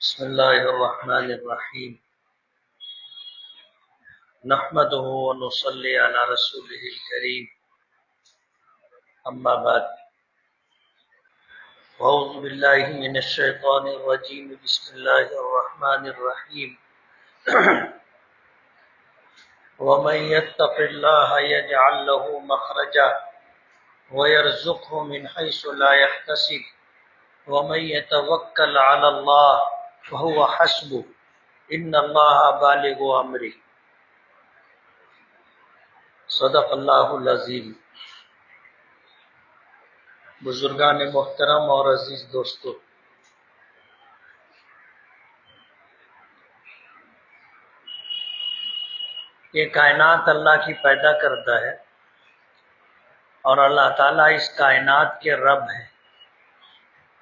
بسم الله الرحمن الرحيم نحمده ونصلي على رسوله الكريم أما بعد أعوذ بالله من الشيطان الرجيم بسم الله الرحمن الرحيم ومن يتق الله يجعل له مخرجا ويرزقه من حيث لا يحتسب ومن يتوكل على الله فهو حسبه إن الله بالغ أمره صدق اللہ العظیم۔ بزرگان محترم اور عزیز دوستو، یہ کائنات اللہ کی پیدا کرتا ہے اور اللہ تعالیٰ اس کائنات کے رب ہیں۔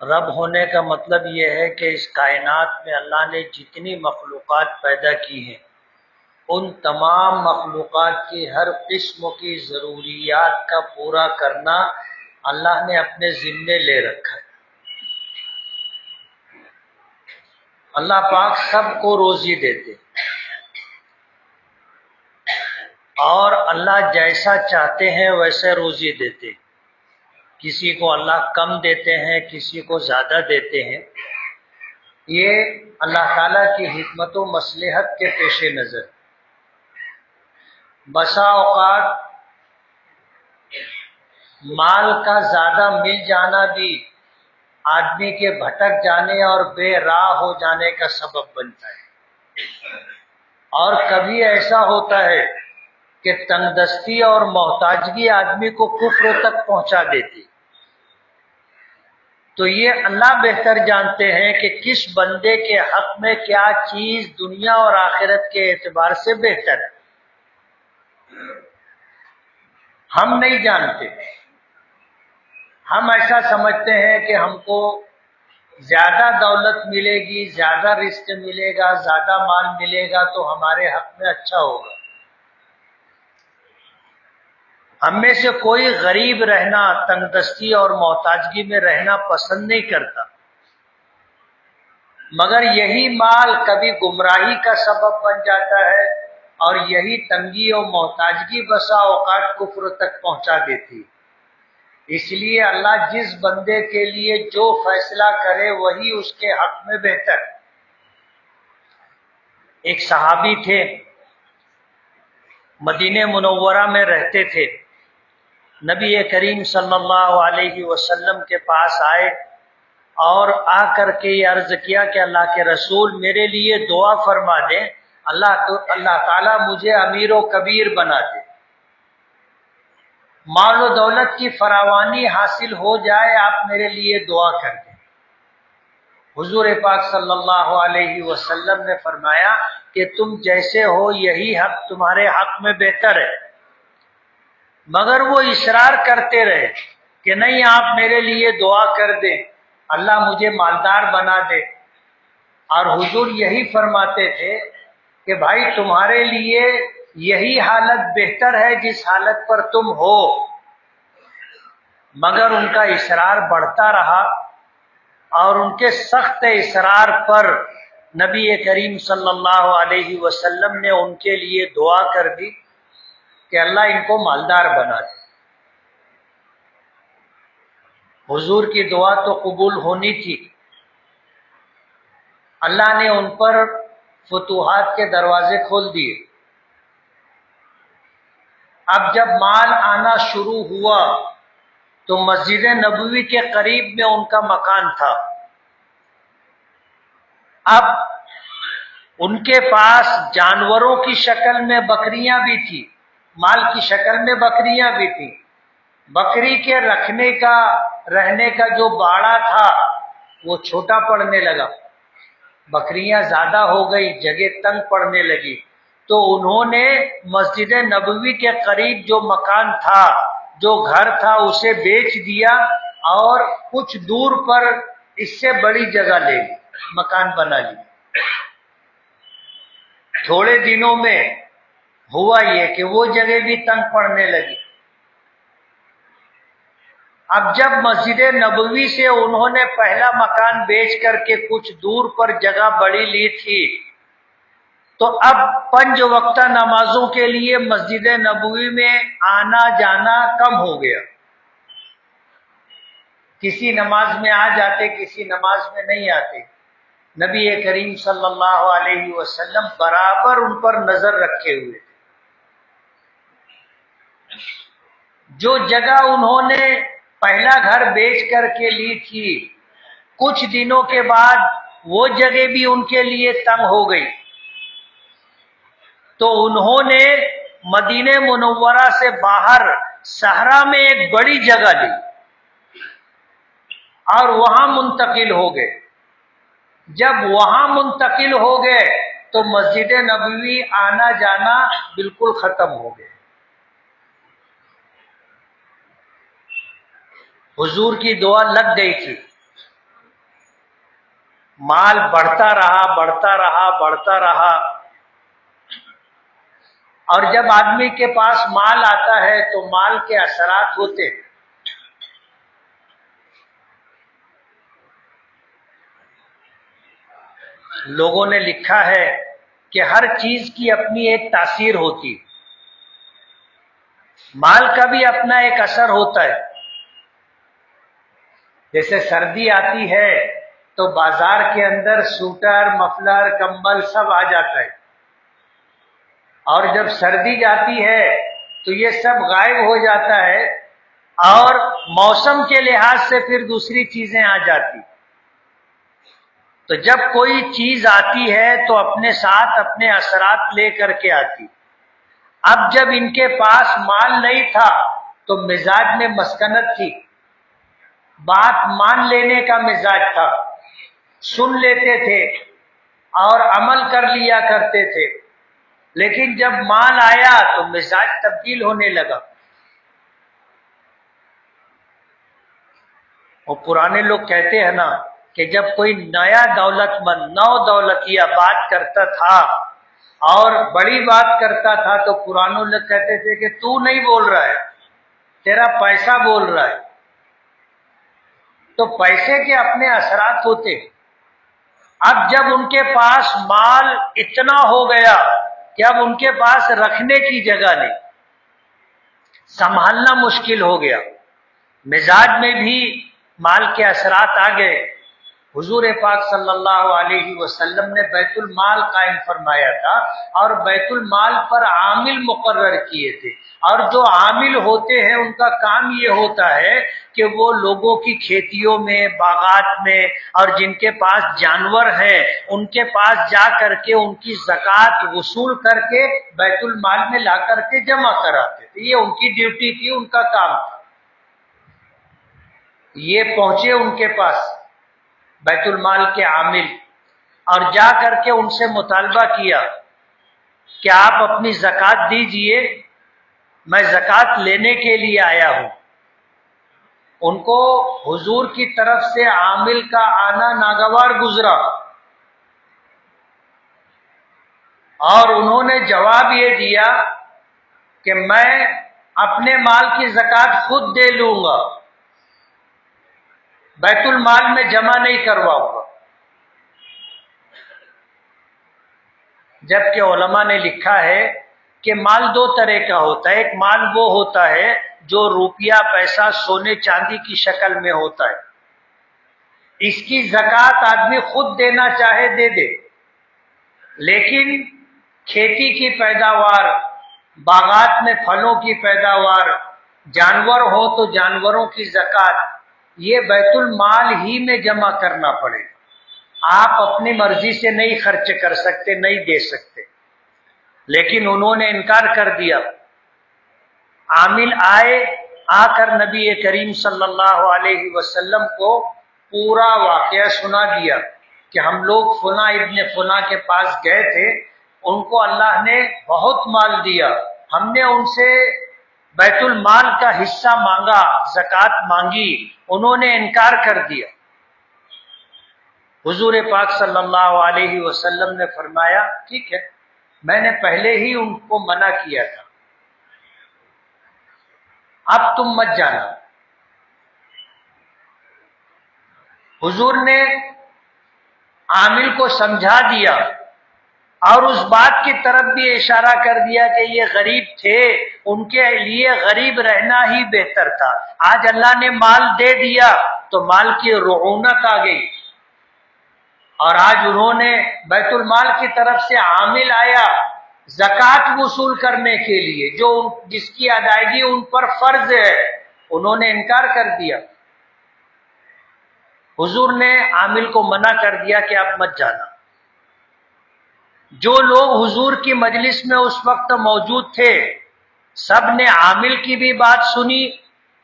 رب ہونے کا مطلب یہ ہے کہ اس کائنات میں اللہ نے جتنی مخلوقات پیدا کی ہیں ان تمام مخلوقات کی ہر قسم کی ضروریات کا پورا کرنا اللہ نے اپنے ذمے لے رکھا ہے۔ اللہ پاک سب کو روزی دیتے اور اللہ جیسا چاہتے ہیں ویسے روزی دیتے۔ کسی کو اللہ کم دیتے ہیں، کسی کو زیادہ دیتے ہیں۔ یہ اللہ تعالیٰ کی حکمت و مصلحت کے پیش نظر۔ بسا اوقات مال کا زیادہ مل جانا بھی آدمی کے بھٹک جانے اور بے راہ ہو جانے کا سبب بنتا ہے، اور کبھی ایسا ہوتا ہے کہ تنگ دستی اور محتاجگی آدمی کو کفر تک پہنچا دیتی۔ تو یہ اللہ بہتر جانتے ہیں کہ کس بندے کے حق میں کیا چیز دنیا اور آخرت کے اعتبار سے بہتر ہے، ہم نہیں جانتے۔ ہم ایسا سمجھتے ہیں کہ ہم کو زیادہ دولت ملے گی، زیادہ رزق ملے گا، زیادہ مال ملے گا تو ہمارے حق میں اچھا ہوگا۔ ہم میں سے کوئی غریب رہنا، تنگ دستی اور محتاجگی میں رہنا پسند نہیں کرتا، مگر یہی مال کبھی گمراہی کا سبب بن جاتا ہے اور یہی تنگی اور محتاجگی بسا اوقات کفر تک پہنچا دیتی۔ اس لیے اللہ جس بندے کے لیے جو فیصلہ کرے وہی اس کے حق میں بہتر۔ ایک صحابی تھے، مدینہ منورہ میں رہتے تھے۔ نبی کریم صلی اللہ علیہ وسلم کے پاس آئے اور آ کر کے یہ عرض کیا کہ اللہ کے رسول میرے لیے دعا فرما دیں، اللہ تعالیٰ مجھے امیر و کبیر بنا دے، مال و دولت کی فراوانی حاصل ہو جائے، آپ میرے لیے دعا کر دیں۔ حضور پاک صلی اللہ علیہ وسلم نے فرمایا کہ تم جیسے ہو یہی حق تمہارے حق میں بہتر ہے، مگر وہ اصرار کرتے رہے کہ نہیں آپ میرے لیے دعا کر دیں، اللہ مجھے مالدار بنا دے۔ اور حضور یہی فرماتے تھے کہ بھائی تمہارے لیے یہی حالت بہتر ہے جس حالت پر تم ہو، مگر ان کا اصرار بڑھتا رہا اور ان کے سخت اصرار پر نبی کریم صلی اللہ علیہ وسلم نے ان کے لیے دعا کر دی کہ اللہ ان کو مالدار بنا دے۔ حضور کی دعا تو قبول ہونی تھی، اللہ نے ان پر فتوحات کے دروازے کھول دیے۔ اب جب مال آنا شروع ہوا تو مسجد نبوی کے قریب میں ان کا مکان تھا۔ اب ان کے پاس جانوروں کی شکل میں بکریاں بھی تھی، مال کی شکل میں بکریاں بھی تھی۔ بکری کے رہنے کا جو باڑا تھا وہ چھوٹا پڑنے لگا، بکریاں زیادہ ہو گئی، جگہ تنگ پڑنے لگی، تو انہوں نے مسجد نبوی کے قریب جو مکان تھا، جو گھر تھا، اسے بیچ دیا اور کچھ دور پر اس سے بڑی جگہ لے لی، مکان بنا لی۔ تھوڑے دنوں میں ہوا یہ کہ وہ جگہ بھی تنگ پڑنے لگی۔ اب جب مسجد نبوی سے انہوں نے پہلا مکان بیچ کر کے کچھ دور پر جگہ بڑی لی تھی، تو اب 5 وقتہ نمازوں کے لیے مسجد نبوی میں آنا جانا کم ہو گیا۔ کسی نماز میں آ جاتے، کسی نماز میں نہیں آتے۔ نبی کریم صلی اللہ علیہ وسلم برابر ان پر نظر رکھے ہوئے تھے۔ جو جگہ انہوں نے پہلا گھر بیچ کر کے لی تھی، کچھ دنوں کے بعد وہ جگہ بھی ان کے لیے تنگ ہو گئی، تو انہوں نے مدینہ منورہ سے باہر صحرا میں ایک بڑی جگہ لی اور وہاں منتقل ہو گئے۔ جب وہاں منتقل ہو گئے تو مسجد نبوی آنا جانا بالکل ختم ہو گئے۔ حضور کی دعا لگ گئی تھی، مال بڑھتا رہا بڑھتا رہا بڑھتا رہا، اور جب آدمی کے پاس مال آتا ہے تو مال کے اثرات ہوتے ہیں۔ لوگوں نے لکھا ہے کہ ہر چیز کی اپنی ایک تاثیر ہوتی، مال کا بھی اپنا ایک اثر ہوتا ہے۔ جیسے سردی آتی ہے تو بازار کے اندر سوٹر، مفلر، کمبل سب آ جاتا ہے، اور جب سردی جاتی ہے تو یہ سب غائب ہو جاتا ہے، اور موسم کے لحاظ سے پھر دوسری چیزیں آ جاتی۔ تو جب کوئی چیز آتی ہے تو اپنے ساتھ اپنے اثرات لے کر کے آتی۔ اب جب ان کے پاس مال نہیں تھا تو مزاج میں مسکنت تھی، بات مان لینے کا مزاج تھا، سن لیتے تھے اور عمل کر لیا کرتے تھے، لیکن جب مال آیا تو مزاج تبدیل ہونے لگا۔ اور پرانے لوگ کہتے ہیں نا کہ جب کوئی نیا دولت مند، نو دولتیہ بات کرتا تھا اور بڑی بات کرتا تھا تو پرانوں لوگ کہتے تھے کہ تو نہیں بول رہا ہے، تیرا پیسہ بول رہا ہے۔ تو پیسے کے اپنے اثرات ہوتے۔ اب جب ان کے پاس مال اتنا ہو گیا کہ اب ان کے پاس رکھنے کی جگہ نہیں، سنبھالنا مشکل ہو گیا، مزاج میں بھی مال کے اثرات آ گئے۔ حضور پاک صلی اللہ علیہ وسلم نے بیت المال قائم فرمایا تھا اور بیت المال پر عامل مقرر کیے تھے، اور جو عامل ہوتے ہیں ان کا کام یہ ہوتا ہے کہ وہ لوگوں کی کھیتیوں میں، باغات میں، اور جن کے پاس جانور ہیں ان کے پاس جا کر کے ان کی زکوٰۃ وصول کر کے بیت المال میں لا کر کے جمع کراتے تھے۔ یہ ان کی ڈیوٹی تھی، ان کا کام تھا۔ یہ پہنچے ان کے پاس بیت المال کے عامل، اور جا کر کے ان سے مطالبہ کیا کہ آپ اپنی زکوٰۃ دیجئے، میں زکوٰۃ لینے کے لیے آیا ہوں۔ ان کو حضور کی طرف سے عامل کا آنا ناگوار گزرا، اور انہوں نے جواب یہ دیا کہ میں اپنے مال کی زکوٰۃ خود دے لوں گا، بیت المال میں جمع نہیں کرواؤں گا۔ جبکہ علماء نے لکھا ہے کہ مال 2 طرح کا ہوتا ہے۔ ایک مال وہ ہوتا ہے جو روپیہ، پیسہ، سونے چاندی کی شکل میں ہوتا ہے، اس کی زکوٰۃ آدمی خود دینا چاہے دے دے، لیکن کھیتی کی پیداوار، باغات میں پھلوں کی پیداوار، جانور ہو تو جانوروں کی زکوٰۃ، یہ بیت المال ہی میں جمع کرنا پڑے گا۔ آپ اپنی مرضی سے نہیں خرچ کر سکتے، نہیں دے سکتے۔ لیکن انہوں نے انکار کر دیا۔ عامل آئے، آ کر نبی کریم صلی اللہ علیہ وسلم کو پورا واقعہ سنا دیا کہ ہم لوگ فلاں ابن فلاں کے پاس گئے تھے، ان کو اللہ نے بہت مال دیا، ہم نے ان سے بیت المال کا حصہ مانگا، زکوٰۃ مانگی، انہوں نے انکار کر دیا۔ حضور پاک صلی اللہ علیہ وسلم نے فرمایا ٹھیک ہے، میں نے پہلے ہی ان کو منع کیا تھا، اب تم مت جانا۔ حضور نے عامل کو سمجھا دیا اور اس بات کی طرف بھی اشارہ کر دیا کہ یہ غریب تھے، ان کے لیے غریب رہنا ہی بہتر تھا۔ آج اللہ نے مال دے دیا تو مال کی رعونت آ گئی، اور آج انہوں نے بیت المال کی طرف سے عامل آیا زکوٰۃ وصول کرنے کے لیے، جس کی ادائیگی ان پر فرض ہے، انہوں نے انکار کر دیا۔ حضور نے عامل کو منع کر دیا کہ آپ مت جانا۔ جو لوگ حضور کی مجلس میں اس وقت موجود تھے سب نے عامل کی بھی بات سنی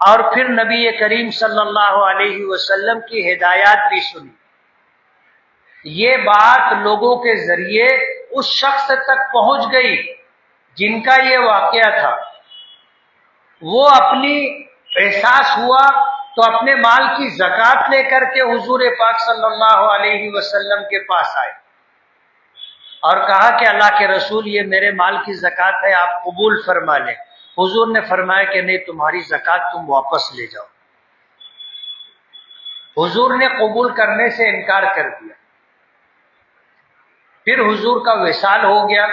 اور پھر نبی کریم صلی اللہ علیہ وسلم کی ہدایات بھی سنی۔ یہ بات لوگوں کے ذریعے اس شخص تک پہنچ گئی جن کا یہ واقعہ تھا۔ وہ اپنی احساس ہوا تو اپنے مال کی زکوٰۃ لے کر کے حضور پاک صلی اللہ علیہ وسلم کے پاس آئے اور کہا کہ اللہ کے رسول، یہ میرے مال کی زکوٰۃ ہے، آپ قبول فرما لیں۔ حضور نے فرمایا کہ نہیں، تمہاری زکوٰۃ تم واپس لے جاؤ۔ حضور نے قبول کرنے سے انکار کر دیا۔ پھر حضور کا وصال ہو گیا۔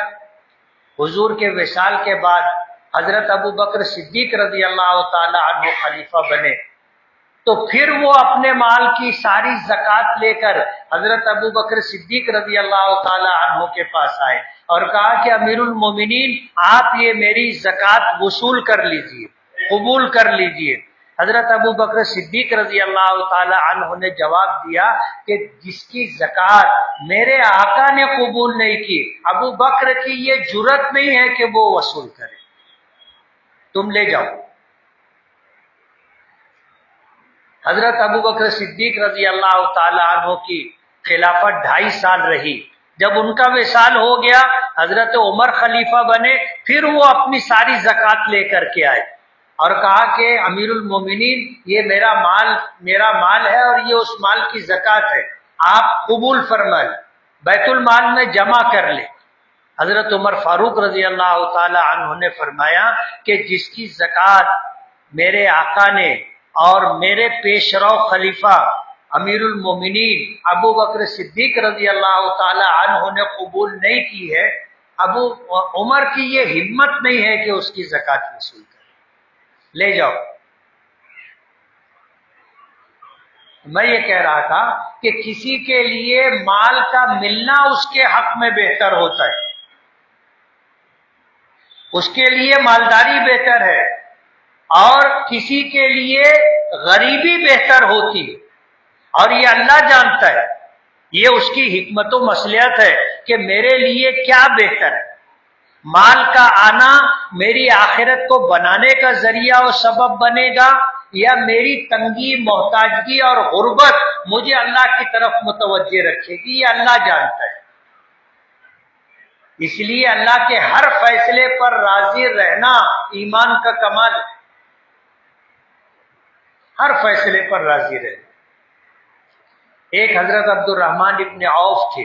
حضور کے وصال کے بعد حضرت ابو بکر صدیق رضی اللہ تعالی عنہ خلیفہ بنے، تو پھر وہ اپنے مال کی ساری زکوٰۃ لے کر حضرت ابو بکر صدیق رضی اللہ تعالی عنہ کے پاس آئے اور کہا کہ امیر المومنین، آپ یہ میری زکوٰۃ وصول کر لیجئے، قبول کر لیجئے۔ حضرت ابو بکر صدیق رضی اللہ تعالی عنہ نے جواب دیا کہ جس کی زکوٰۃ میرے آقا نے قبول نہیں کی، ابو بکر کی یہ جرت نہیں ہے کہ وہ وصول کرے، تم لے جاؤ۔ حضرت ابو بکر صدیق رضی اللہ تعالی عنہ کی خلافت 2.5 سال رہی۔ جب ان کا وصال ہو گیا، حضرت عمر خلیفہ بنے، پھر وہ اپنی ساری زکوٰۃ لے کر کے آئے اور کہا کہ امیر المومنین، یہ میرا مال ہے اور یہ اس مال کی زکوٰۃ ہے، آپ قبول فرما لیں، بیت المال میں جمع کر لیں۔ حضرت عمر فاروق رضی اللہ تعالی عنہ نے فرمایا کہ جس کی زکوٰۃ میرے آقا نے اور میرے پیشرو خلیفہ امیر المومنین ابو بکر صدیق رضی اللہ تعالی عنہ نے قبول نہیں کی ہے، ابو عمر کی یہ ہمت نہیں ہے کہ اس کی زکوٰۃ وصول کرے، لے جاؤ۔ میں یہ کہہ رہا تھا کہ کسی کے لیے مال کا ملنا اس کے حق میں بہتر ہوتا ہے، اس کے لیے مالداری بہتر ہے، اور کسی کے لیے غریبی بہتر ہوتی ہے، اور یہ اللہ جانتا ہے، یہ اس کی حکمت و مصلحت ہے کہ میرے لیے کیا بہتر ہے۔ مال کا آنا میری آخرت کو بنانے کا ذریعہ و سبب بنے گا، یا میری تنگی، محتاجگی اور غربت مجھے اللہ کی طرف متوجہ رکھے گی، یہ اللہ جانتا ہے۔ اس لیے اللہ کے ہر فیصلے پر راضی رہنا ایمان کا کمال ہے، ہر فیصلے پر راضی رہنا۔ ایک حضرت عبد الرحمن ابن عوف تھے،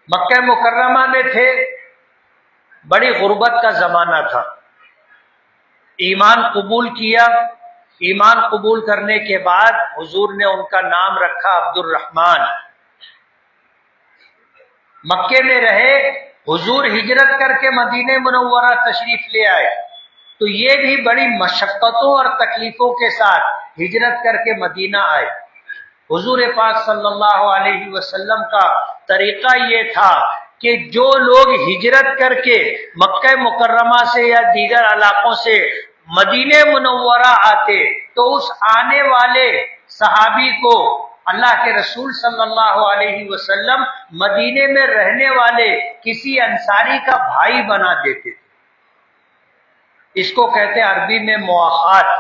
مکہ مکرمہ میں تھے، بڑی غربت کا زمانہ تھا، ایمان قبول کیا۔ ایمان قبول کرنے کے بعد حضور نے ان کا نام رکھا عبد الرحمن۔ مکے میں رہے، حضور ہجرت کر کے مدینہ منورہ تشریف لے آئے، تو یہ بھی بڑی مشقتوں اور تکلیفوں کے ساتھ ہجرت کر کے مدینہ آئے۔ حضور پاک صلی اللہ علیہ وسلم کا طریقہ یہ تھا کہ جو لوگ ہجرت کر کے مکہ مکرمہ سے یا دیگر علاقوں سے مدینہ منورہ آتے تو اس آنے والے صحابی کو اللہ کے رسول صلی اللہ علیہ وسلم مدینے میں رہنے والے کسی انصاری کا بھائی بنا دیتے تھے۔ اس کو کہتے ہیں عربی میں مواخات،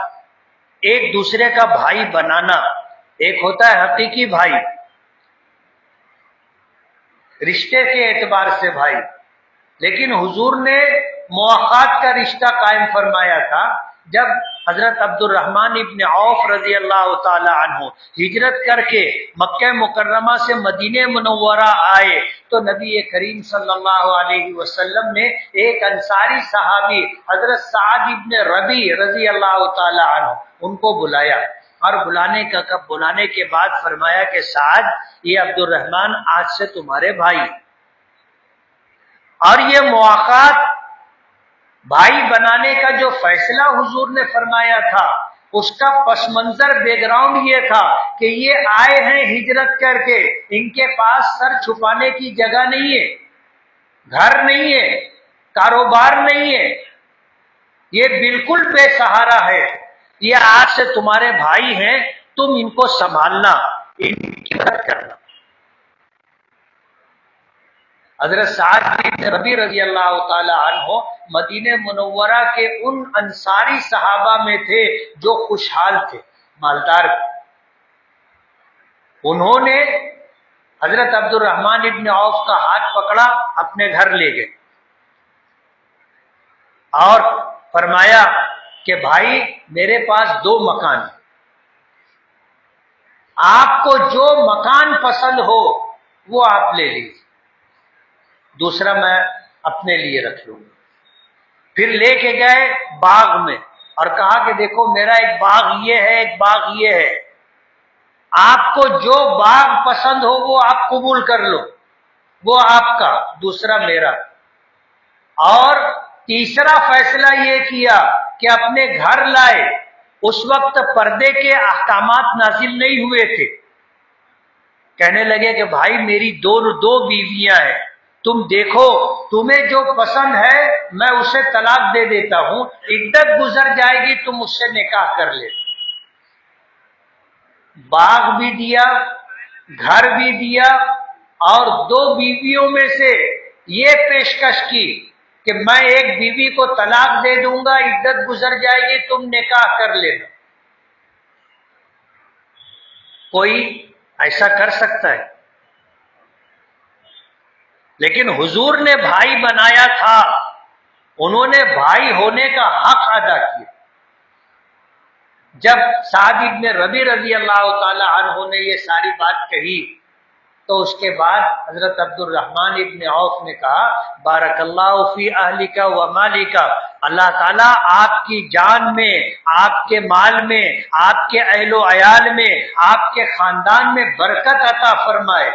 ایک دوسرے کا بھائی بنانا۔ ایک ہوتا ہے حقیقی بھائی، رشتے کے اعتبار سے بھائی، لیکن حضور نے مواخات کا رشتہ قائم فرمایا تھا۔ جب حضرت عبد الرحمن ابن عوف رضی اللہ تعالی عنہ ہجرت کر کے مکہ مکرمہ سے مدینہ منورہ آئے تو نبی کریم صلی اللہ علیہ وسلم نے ایک انصاری صحابی حضرت سعد ابن ربیع رضی اللہ تعالی عنہ ان کو بلایا اور بلانے کا کب بلانے کے بعد فرمایا کہ سعد یہ عبد الرحمن آج سے تمہارے بھائی، اور یہ مواقعات بھائی بنانے کا جو فیصلہ حضور نے فرمایا تھا اس کا پس منظر بیک گراؤنڈ یہ تھا کہ یہ آئے ہیں ہجرت کر کے، ان کے پاس سر چھپانے کی جگہ نہیں ہے، گھر نہیں ہے، کاروبار نہیں ہے، یہ بالکل بے سہارا ہے، یہ آج سے تمہارے بھائی ہیں، تم ان کو سنبھالنا، ان کی مدد کرنا۔ حضرت سعد بن ربیع رضی اللہ تعالی عنہ مدینہ منورہ کے ان انصاری صحابہ میں تھے جو خوشحال تھے، مالدار تھے۔ انہوں نے حضرت عبد الرحمن ابن عوف کا ہاتھ پکڑا، اپنے گھر لے گئے اور فرمایا کہ بھائی میرے پاس 2 مکان ہیں، آپ کو جو مکان پسند ہو وہ آپ لے لیجیے، دوسرا میں اپنے لیے رکھ لوں گا۔ پھر لے کے گئے باغ میں اور کہا کہ دیکھو میرا ایک باغ یہ ہے، ایک باغ یہ ہے، آپ کو جو باغ پسند ہو وہ آپ قبول کر لو، وہ آپ کا، دوسرا میرا۔ اور تیسرا فیصلہ یہ کیا کہ اپنے گھر لائے، اس وقت پردے کے احکامات نازل نہیں ہوئے تھے، کہنے لگے کہ بھائی میری دو بیویاں ہیں، تم دیکھو تمہیں جو پسند ہے میں اسے طلاق دے دیتا ہوں، عدت گزر جائے گی تم اس سے نکاح کر لے۔ باغ بھی دیا، گھر بھی دیا، اور 2 بیویوں میں سے یہ پیشکش کی کہ میں ایک بیوی کو طلاق دے دوں گا، عدت گزر جائے گی تم نکاح کر لینا۔ کوئی ایسا کر سکتا ہے؟ لیکن حضور نے بھائی بنایا تھا، انہوں نے بھائی ہونے کا حق ادا کیا۔ جب سعد بن ربیع رضی اللہ تعالی عنہ نے یہ ساری بات کہی تو اس کے بعد حضرت عبد الرحمن ابن عوف نے کہا بارک اللہ فی اہلک و مالک، اللہ تعالیٰ آپ کی جان میں، آپ کے مال میں، آپ کے اہل و عیال میں، آپ کے خاندان میں برکت عطا فرمائے۔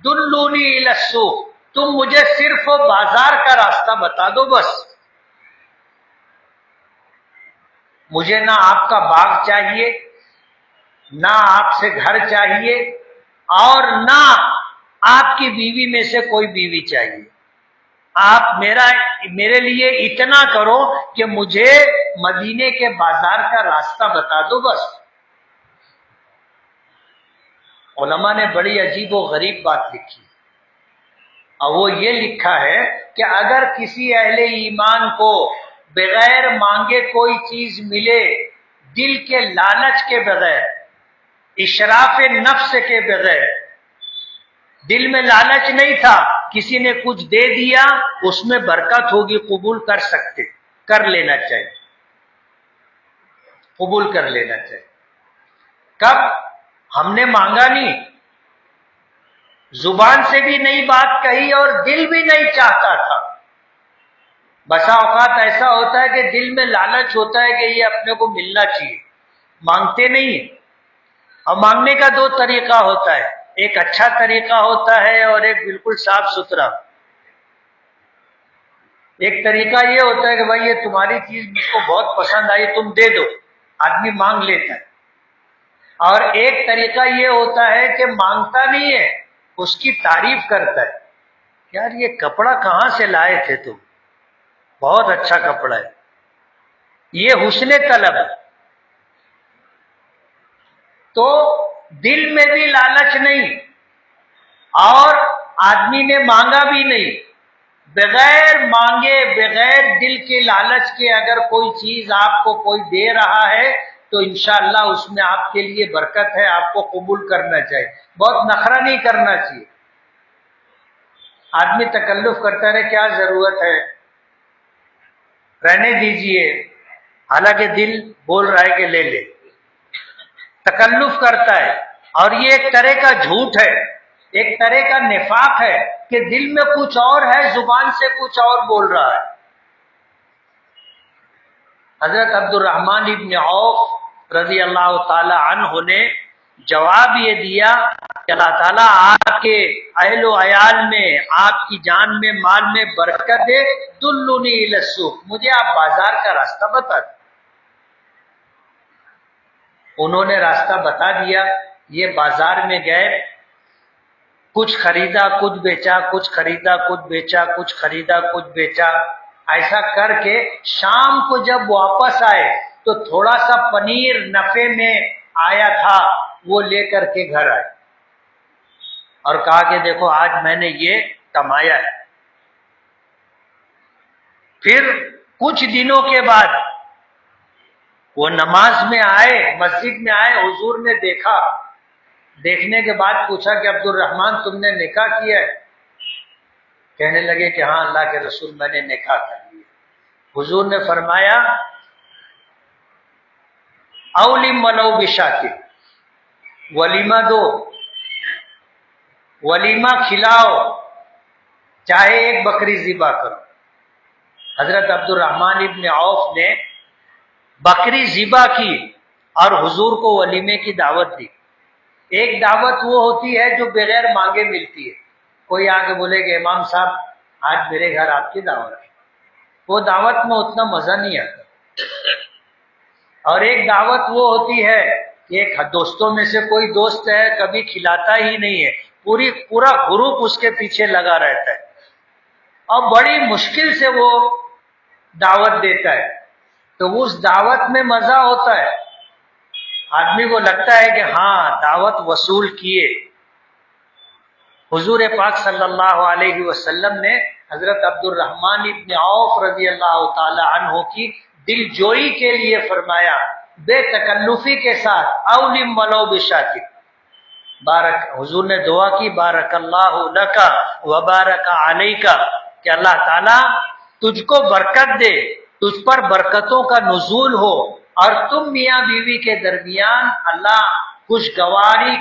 دلونی الی السوق، تم مجھے صرف بازار کا راستہ بتا دو، بس مجھے نہ آپ کا باغ چاہیے، نہ آپ سے گھر چاہیے، اور نہ آپ کی بیوی میں سے کوئی بیوی چاہیے، آپ میرے لیے اتنا کرو کہ مجھے مدینے کے بازار کا راستہ بتا دو بس۔ علماء نے بڑی عجیب و غریب بات لکھی، اور وہ یہ لکھا ہے کہ اگر کسی اہل ایمان کو بغیر مانگے کوئی چیز ملے، دل کے لالچ کے بغیر، اشراف نفس کے بغیر، دل میں لالچ نہیں تھا، کسی نے کچھ دے دیا اس میں برکت ہوگی، قبول کر لینا چاہیے، قبول کر لینا چاہیے۔ کب؟ ہم نے مانگا نہیں، زبان سے بھی نہیں بات کہی اور دل بھی نہیں چاہتا تھا۔ بسا اوقات ایسا ہوتا ہے کہ دل میں لالچ ہوتا ہے کہ یہ اپنے کو ملنا چاہیے، مانگتے نہیں ہیں۔ اور مانگنے کا 2 طریقہ ہوتا ہے، ایک اچھا طریقہ ہوتا ہے اور ایک بالکل صاف ستھرا۔ ایک طریقہ یہ ہوتا ہے کہ بھائی یہ تمہاری چیز مجھ کو بہت پسند آئی، تم دے دو، آدمی مانگ لیتا ہے۔ اور ایک طریقہ یہ ہوتا ہے کہ مانگتا نہیں ہے، اس کی تعریف کرتا ہے، یار یہ کپڑا کہاں سے لائے تھے تم، بہت اچھا کپڑا ہے، یہ حسن طلب ہے۔ تو دل میں بھی لالچ نہیں اور آدمی نے مانگا بھی نہیں، بغیر مانگے، بغیر دل کے لالچ کے اگر کوئی چیز آپ کو کوئی دے رہا ہے تو انشاءاللہ اس میں آپ کے لیے برکت ہے، آپ کو قبول کرنا چاہیے، بہت نخرہ نہیں کرنا چاہیے۔ آدمی تکلف کرتا رہے، کیا ضرورت ہے، رہنے دیجئے، حالانکہ دل بول رہا ہے کہ لے لے، تکلف کرتا ہے۔ اور یہ ایک طرح کا جھوٹ ہے، ایک طرح کا نفاق ہے کہ دل میں کچھ اور ہے، زبان سے کچھ اور بول رہا ہے۔ حضرت عبد الرحمن ابن عوف رضی اللہ تعالی عنہ نے جواب یہ دیا کہ اللہ تعالیٰ آپ کے اہل و عیال میں، آپ کی جان میں، مال میں برکت دے، دلونی الی السوق، مجھے آپ بازار کا راستہ بتا دیں۔ انہوں نے راستہ بتا دیا، یہ بازار میں گئے، کچھ خریدا کچھ بیچا، کچھ خریدا کچھ بیچا، کچھ خریدا کچھ بیچا، ایسا کر کے شام کو جب واپس آئے تو تھوڑا سا پنیر نفے میں آیا تھا، وہ لے کر کے گھر آئے اور کہا کہ دیکھو آج میں نے یہ کمایا ہے۔ پھر کچھ دنوں کے بعد وہ نماز میں آئے، مسجد میں آئے، حضور نے دیکھا، دیکھنے کے بعد پوچھا کہ عبد الرحمن تم نے نکاح کیا ہے؟ کہنے لگے کہ ہاں اللہ کے رسول میں نے نکاح کر لیا۔ حضور نے فرمایا اولم ولو بشاکر، ولیمہ دو، ولیمہ کھلاؤ، چاہے ایک بکری ذبح کرو۔ حضرت عبد الرحمن ابن عوف نے بکری ذبح کی اور حضور کو ولیمے کی دعوت دی۔ ایک دعوت وہ ہوتی ہے جو بغیر مانگے ملتی ہے، کوئی آگے بولے کہ امام صاحب آج میرے گھر آپ کی دعوت ہے، وہ دعوت میں اتنا مزہ نہیں آتا۔ اور ایک دعوت وہ ہوتی ہے کہ ایک دوستوں میں سے کوئی دوست ہے، کبھی کھلاتا ہی نہیں ہے، پورا گروپ اس کے پیچھے لگا رہتا ہے اور بڑی مشکل سے وہ دعوت دیتا ہے، تو اس دعوت میں مزہ ہوتا ہے، آدمی کو لگتا ہے کہ ہاں دعوت وصول کیے۔ حضور پاک صلی اللہ علیہ وسلم نے حضرت عبد الرحمن ابن عوف رضی اللہ تعالی عنہ کی دل جوئی کے لیے فرمایا بے تکلفی کے ساتھ اولم ولو بشاکر، حضور نے دعا کی بارک اللہ لک وبارک علیک، کہ اللہ تعالیٰ تجھ کو برکت دے، تجھ پر برکتوں کا نزول ہو، اور تم میاں بیوی کے درمیان اللہ خوشگواری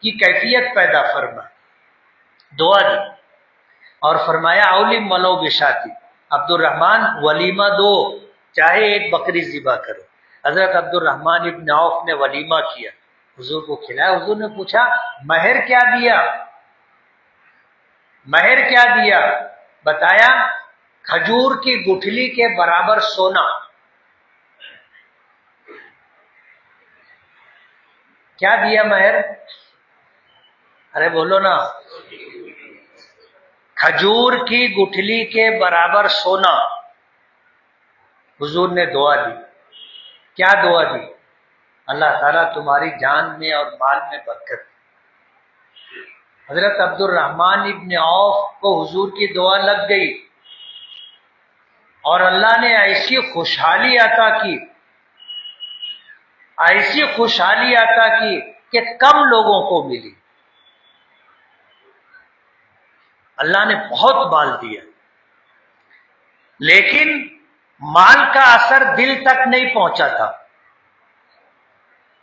کی کیفیت پیدا فرمائے۔ دعا دی اور فرمایا اولم ولو بشاکر، عبد الرحمن ولیمہ دو، چاہے ایک بکری ذبح کرو۔ حضرت عبد الرحمن ابن عوف نے ولیمہ کیا، حضور کو کھلایا۔ حضور نے پوچھا مہر کیا دیا؟ مہر کیا دیا؟ بتایا کھجور کی گٹھلی کے برابر سونا۔ کیا دیا مہر؟ ارے بولو نا، کھجور کی گٹھلی کے برابر سونا۔ حضور نے دعا دی، کیا دعا دی؟ اللہ تعالیٰ تمہاری جان میں اور مال میں برکت۔ حضرت عبد الرحمن ابن عوف کو حضور کی دعا لگ گئی اور اللہ نے ایسی خوشحالی عطا کی، ایسی خوشحالی عطا کی کہ کم لوگوں کو ملی۔ اللہ نے بہت مال دیا، لیکن مال کا اثر دل تک نہیں پہنچا تھا۔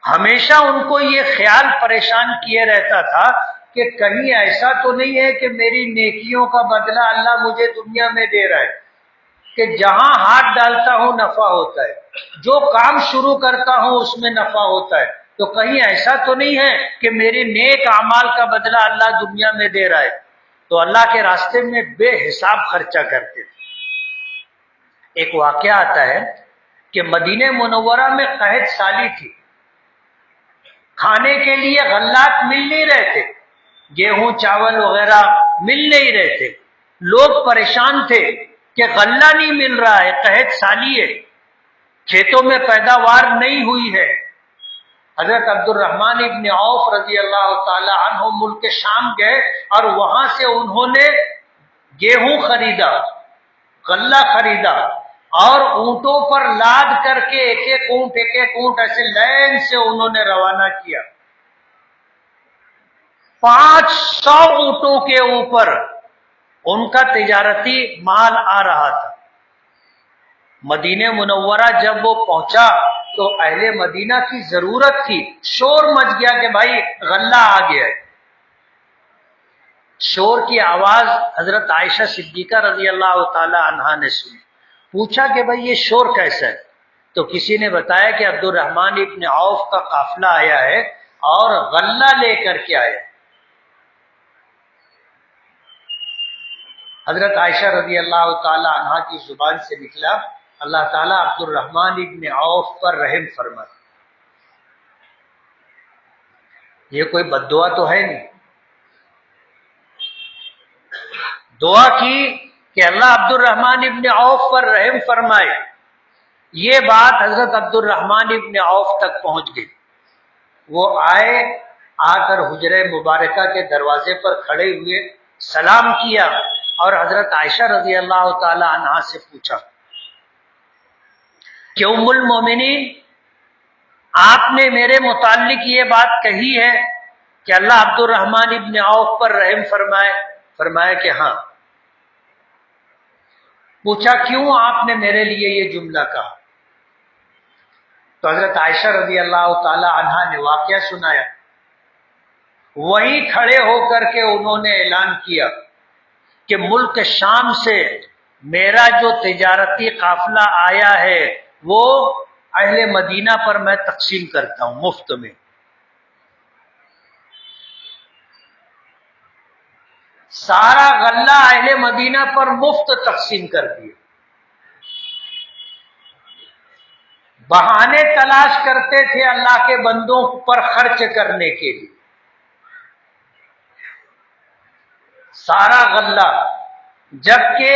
ہمیشہ ان کو یہ خیال پریشان کیے رہتا تھا کہ کہیں ایسا تو نہیں ہے کہ میری نیکیوں کا بدلہ اللہ مجھے دنیا میں دے رہا ہے، کہ جہاں ہاتھ ڈالتا ہوں نفع ہوتا ہے، جو کام شروع کرتا ہوں اس میں نفع ہوتا ہے، تو کہیں ایسا تو نہیں ہے کہ میری نیک اعمال کا بدلہ اللہ دنیا میں دے رہا ہے۔ تو اللہ کے راستے میں بے حساب خرچہ کرتے تھے۔ ایک واقعہ آتا ہے کہ مدینہ منورہ میں قحط سالی تھی، کھانے کے لیے غلات مل نہیں رہے تھے، گیہوں چاول وغیرہ مل نہیں رہے تھے، لوگ پریشان تھے کہ غلہ نہیں مل رہا ہے، قحط سالی ہے، کھیتوں میں پیداوار نہیں ہوئی ہے۔ حضرت عبد الرحمن ابن عوف رضی اللہ تعالی عنہ ملک شام گئے اور وہاں سے انہوں نے گیہوں خریدا، غلہ خریدا اور اونٹوں پر لاد کر کے ایک ایک اونٹ ایسے لین سے انہوں نے روانہ کیا۔ 500 اونٹوں کے اوپر ان کا تجارتی مال آ رہا تھا۔ مدینہ منورہ جب وہ پہنچا تو اہل مدینہ کی ضرورت تھی، شور مچ گیا کہ بھائی غلہ آ گیا ہے۔ شور کی آواز حضرت عائشہ صدیقہ رضی اللہ تعالی عنہا نے سنی، پوچھا کہ بھائی یہ شور کیسا ہے؟ تو کسی نے بتایا کہ عبد الرحمن ابن عوف کا قافلہ آیا ہے اور غلہ لے کر کے آیا ہے۔ حضرت عائشہ رضی اللہ تعالی عنہا کی زبان سے نکلا، اللہ تعالیٰ عبد الرحمن ابن عوف پر رحم فرمائے۔ یہ کوئی بد دعا تو ہے نہیں، دعا کی کہ اللہ عبد الرحمن ابن عوف پر رحم فرمائے۔ یہ بات حضرت عبد الرحمن ابن عوف تک پہنچ گئی۔ وہ آئے، آ کر حجرہ مبارکہ کے دروازے پر کھڑے ہوئے، سلام کیا اور حضرت عائشہ رضی اللہ تعالی عنہا سے پوچھا کہ ام المومنین، آپ نے میرے متعلق یہ بات کہی ہے کہ اللہ عبد الرحمن ابن عوف پر رحم فرمائے؟ فرمایا کہ ہاں۔ پوچھا کیوں آپ نے میرے لیے یہ جملہ کہا؟ تو حضرت عائشہ رضی اللہ تعالی عنہا نے واقعہ سنایا۔ وہیں کھڑے ہو کر کے انہوں نے اعلان کیا کہ ملک شام سے میرا جو تجارتی قافلہ آیا ہے وہ اہل مدینہ پر میں تقسیم کرتا ہوں مفت میں۔ سارا غلہ اہل مدینہ پر مفت تقسیم کر دیا۔ بہانے تلاش کرتے تھے اللہ کے بندوں پر خرچ کرنے کے لیے۔ سارا غلہ، جبکہ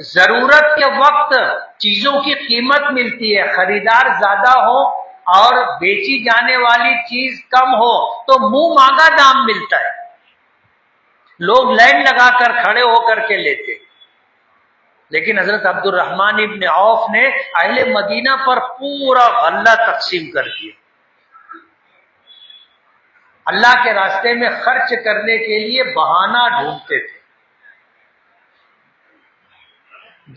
ضرورت کے وقت چیزوں کی قیمت ملتی ہے، خریدار زیادہ ہو اور بیچی جانے والی چیز کم ہو تو منہ مانگا دام ملتا ہے، لوگ لائن لگا کر کھڑے ہو کر کے لیتے۔ لیکن حضرت عبد الرحمن ابن عوف نے اہل مدینہ پر پورا غلہ تقسیم کر دیا۔ اللہ کے راستے میں خرچ کرنے کے لیے بہانہ ڈھونڈتے تھے۔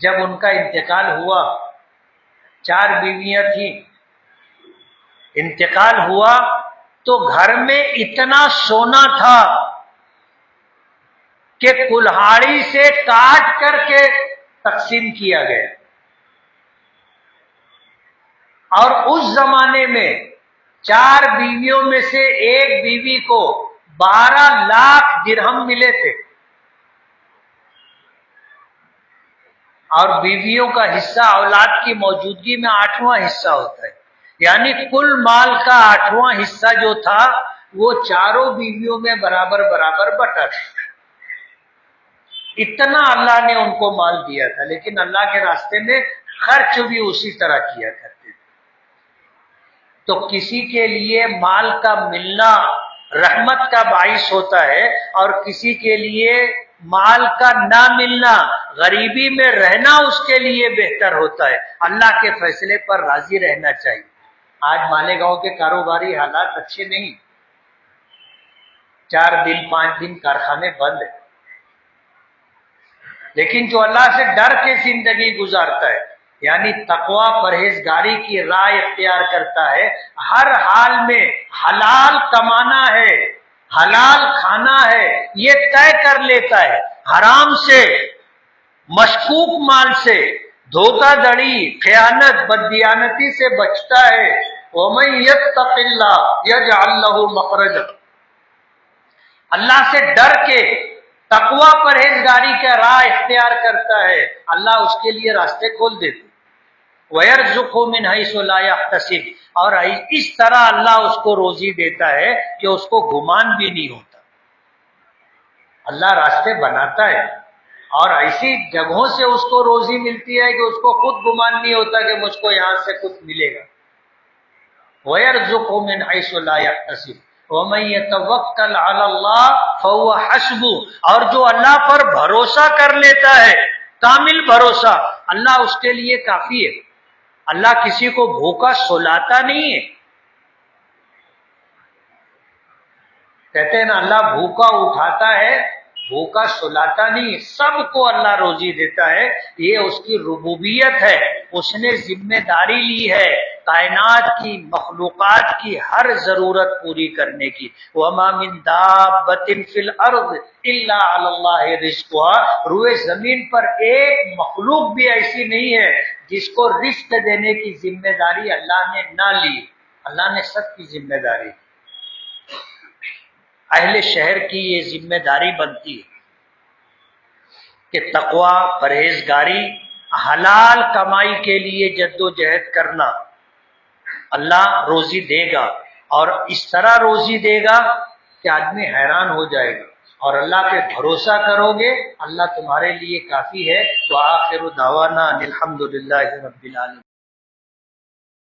جب ان کا انتقال ہوا، 4 بیویاں تھیں، انتقال ہوا تو گھر میں اتنا سونا تھا کہ کلہاڑی سے کاٹ کر کے تقسیم کیا گیا۔ اور اس زمانے میں 4 بیویوں میں سے ایک بیوی کو 12 لاکھ درہم ملے تھے، اور بیویوں کا حصہ اولاد کی موجودگی میں 8واں حصہ ہوتا ہے، یعنی کل مال کا 8واں حصہ جو تھا وہ 4 بیویوں میں برابر برابر بٹا تھا۔ اتنا اللہ نے ان کو مال دیا تھا، لیکن اللہ کے راستے میں خرچ بھی اسی طرح کیا کرتے تھے۔ تو کسی کے لیے مال کا ملنا رحمت کا باعث ہوتا ہے، اور کسی کے لیے مال کا نہ ملنا، غریبی میں رہنا اس کے لیے بہتر ہوتا ہے۔ اللہ کے فیصلے پر راضی رہنا چاہیے۔ آج مالیگاؤں کے کاروباری حالات اچھے نہیں، 4 دن 5 دن کارخانے بند ہیں، لیکن جو اللہ سے ڈر کے زندگی گزارتا ہے، یعنی تقوی پرہیزگاری کی راہ اختیار کرتا ہے، ہر حال میں حلال کمانا ہے، حلال کھانا ہے، یہ طے کر لیتا ہے، حرام سے، مشکوک مال سے، دھوکہ دڑی، خیانت، بددیانتی سے بچتا ہے۔ وَمَن يَتَّقِ اللَّهَ يَجْعَل لَّهُ مَخْرَجًا، اللہ سے ڈر کے تقوی پرہیزگاری کا راہ اختیار کرتا ہے، اللہ اس کے لیے راستے کھول دیتے۔ وَيَرْزُقْهُ مِنْ حَيْثُ لَا يَحْتَسِبُ، اور اس طرح اللہ اس کو روزی دیتا ہے کہ اس کو گمان بھی نہیں ہوتا۔ اللہ راستے بناتا ہے اور ایسی جگہوں سے اس کو روزی ملتی ہے کہ اس کو خود گمان نہیں ہوتا کہ مجھ کو یہاں سے کچھ ملے گا۔ وَيَرْزُقْهُ مِنْ حَيْثُ لَا يَحْتَسِبُ وَمَن يَتَوَكَّلْ عَلَى اللَّهِ فَهُوَ حَسْبُهُ، اور جو اللہ پر بھروسہ کر لیتا ہے، کامل بھروسہ، اللہ اس کے لیے کافی ہے۔ اللہ کسی کو بھوکا سلاتا نہیں ہے۔ کہتے ہیں نا اللہ بھوکا اٹھاتا ہے بھوکا سلاتا نہیں، سب کو اللہ روزی دیتا ہے، یہ اس کی ربوبیت ہے، اس نے ذمہ داری لی ہے کائنات کی، مخلوقات کی ہر ضرورت پوری کرنے کی۔ وَمَا مِن دَابَّةٍ فِي الْأَرْضِ إِلَّا عَلَى اللَّهِ رِزْقُهَا، روئے زمین پر ایک مخلوق بھی ایسی نہیں ہے جس کو رزق دینے کی ذمہ داری اللہ نے نہ لی، اللہ نے سب کی ذمہ داری۔ اہل شہر کی یہ ذمہ داری بنتی ہے کہ تقوی، پرہیزگاری، حلال کمائی کے لیے جد و جہد کرنا، اللہ روزی دے گا، اور اس طرح روزی دے گا کہ آدمی حیران ہو جائے گا، اور اللہ پہ بھروسہ کرو گے اللہ تمہارے لیے کافی ہے۔ وآخر دعوانا الحمدللہ رب العالمین۔